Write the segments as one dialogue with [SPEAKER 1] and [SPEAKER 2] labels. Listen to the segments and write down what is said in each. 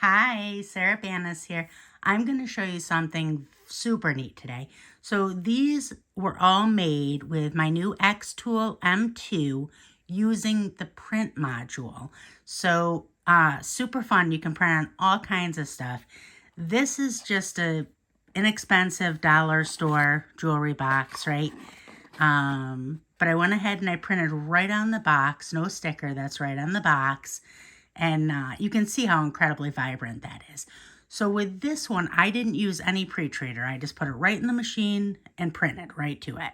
[SPEAKER 1] Hi, Sarah Banas here. I'm going to show you something super neat today. So these were all made with my new XTool M2 using the print module. So super fun. You can print on all kinds of stuff. This is just a inexpensive dollar store jewelry box, right? But I went ahead and I printed right on the box, no sticker, that's right on the box. And you can see how incredibly vibrant that is. So with this one, I didn't use any pre-treater. I just put it right in the machine and printed right to it.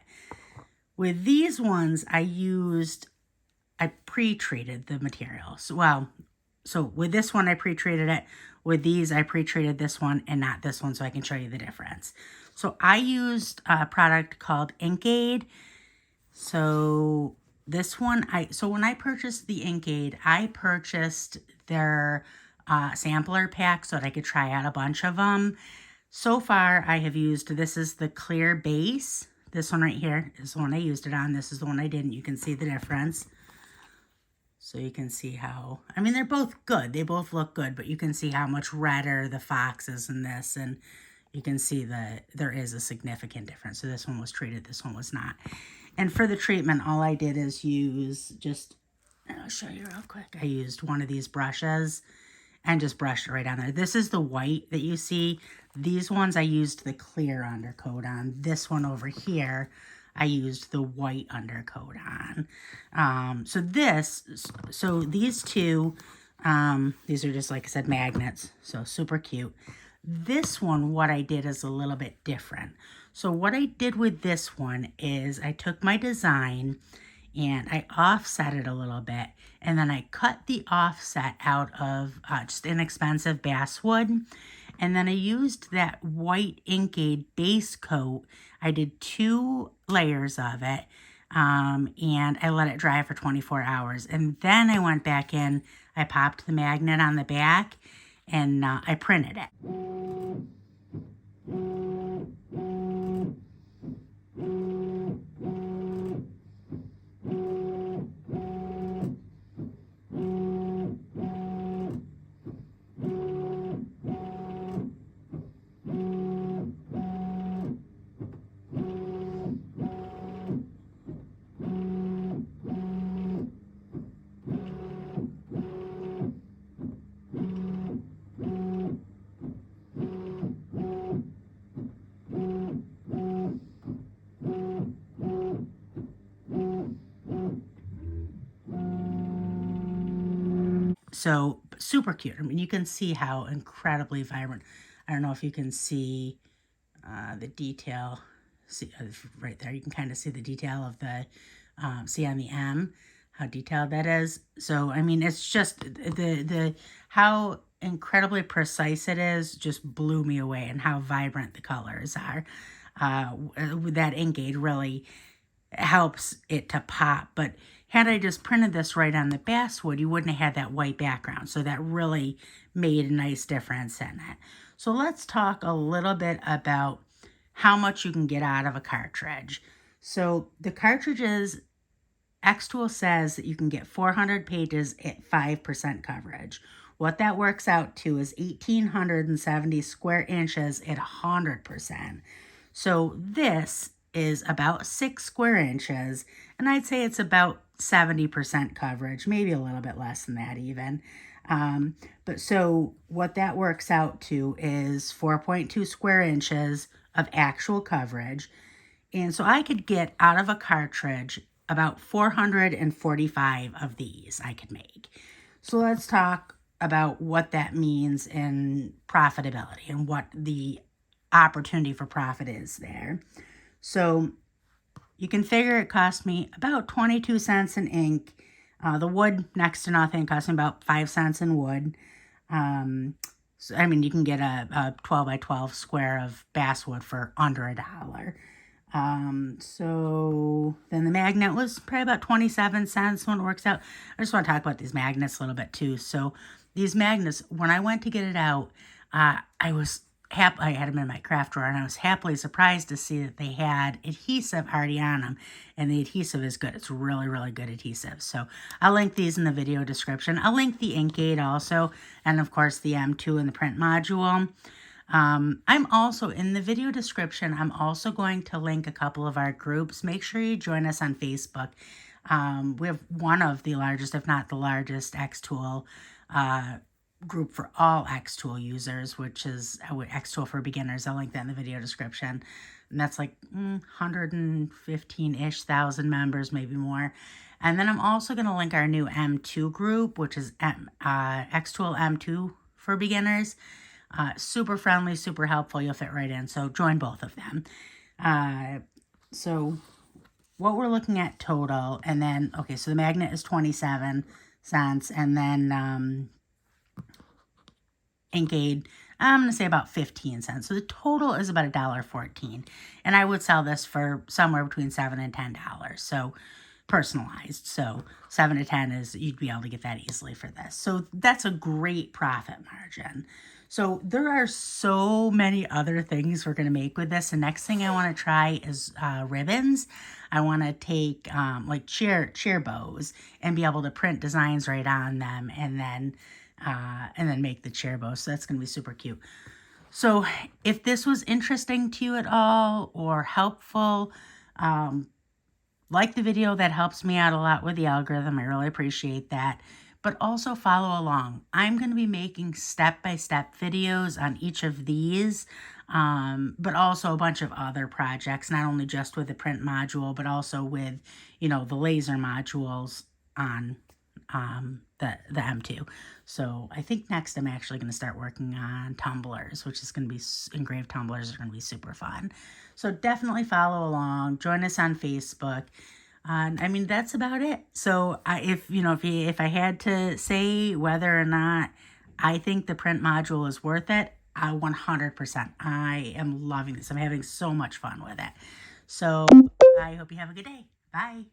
[SPEAKER 1] With these ones, I pre-treated the materials. So with this one, I pre-treated it. With these, I pre-treated this one and not this one, so I can show you the difference. So I used a product called Ink Aid. So this one, when I purchased the Ink Aid, I purchased their sampler pack so that I could try out a bunch of them. So far, I have used, this is the clear base. This one right here is the one I used it on. This is the one I didn't. You can see the difference. So you can see how, I mean, they're both good. They both look good, but you can see how much redder the fox is in this. And you can see that there is a significant difference. So this one was treated, this one was not. And for the treatment, all I did is use I'll show you real quick. I used one of these brushes and just brushed it right on there. This is the white that you see. These ones I used the clear undercoat on. This one over here, I used the white undercoat on. So these two, these are just, like I said, magnets. So super cute. This one, what I did is a little bit different. So what I did with this one is I took my design and I offset it a little bit. And then I cut the offset out of just inexpensive basswood. And then I used that white Ink Aid base coat. I did 2 layers of it. And I let it dry for 24 hours. And then I went back in, I popped the magnet on the back, and I printed it. So super cute. I mean, you can see how incredibly vibrant. I don't know if you can see the detail. See right there, you can kind of see the detail of the, see on the M, how detailed that is. So, I mean, it's just how incredibly precise it is just blew me away, and how vibrant the colors are. With that Ink Aid really helps it to pop. But had I just printed this right on the basswood, you wouldn't have had that white background. So that really made a nice difference in it. So let's talk a little bit about how much you can get out of a cartridge. So the cartridges, XTool says that you can get 400 pages at 5% coverage. What that works out to is 1,870 square inches at 100%. So this is about 6 square inches, and I'd say it's about 70% coverage, maybe a little bit less than that even. But so what that works out to is 4.2 square inches of actual coverage. And so I could get out of a cartridge about 445 of these I could make. So let's talk about what that means in profitability and what the opportunity for profit is there. So you can figure it cost me about 22 cents in ink. The wood, next to nothing, cost me about 5 cents in wood. So, I mean, you can get a 12 by 12 square of basswood for under $1. So then the magnet was probably about 27 cents when it works out. I just want to talk about these magnets a little bit too. So these magnets, when I went to get it out, I was I had them in my craft drawer, and I was happily surprised to see that they had adhesive already on them, and the adhesive is good. It's really, really good adhesive. So I'll link these in the video description. I'll link the ink aid also, and of course the M2 and the print module. I'm also in the video description. I'm also going to link a couple of our groups. Make sure you join us on Facebook. We have one of the largest, if not the largest, XTool group for all XTool users, which is XTool for Beginners. I'll link that in the video description. And that's like 115-ish thousand members, maybe more. And then I'm also going to link our new M2 group, which is XTool M2 for Beginners. Super friendly, super helpful. You'll fit right in. So join both of them. So what we're looking at total, and then, okay, so the magnet is 27 cents, and then ink aid, I'm going to say about 15 cents. So the total is about $1.14. And I would sell this for somewhere between $7 and $10. So personalized. So 7 to 10 is, you'd be able to get that easily for this. So that's a great profit margin. So there are so many other things we're going to make with this. The next thing I want to try is ribbons. I want to take like chair bows and be able to print designs right on them, and then make the chair bows. So that's going to be super cute. So if this was interesting to you at all or helpful, like the video. That helps me out a lot with the algorithm. I really appreciate that. But also follow along. I'm going to be making step-by-step videos on each of these, but also a bunch of other projects, not only just with the print module, but also with, the laser modules on the M2. So I think next I'm actually going to start working on tumblers, which is going to be, engraved tumblers are going to be super fun. So definitely follow along. Join us on Facebook. I mean, that's about it. So if I had to say whether or not I think the print module is worth it, 100%. I am loving this. I'm having so much fun with it. So I hope you have a good day. Bye.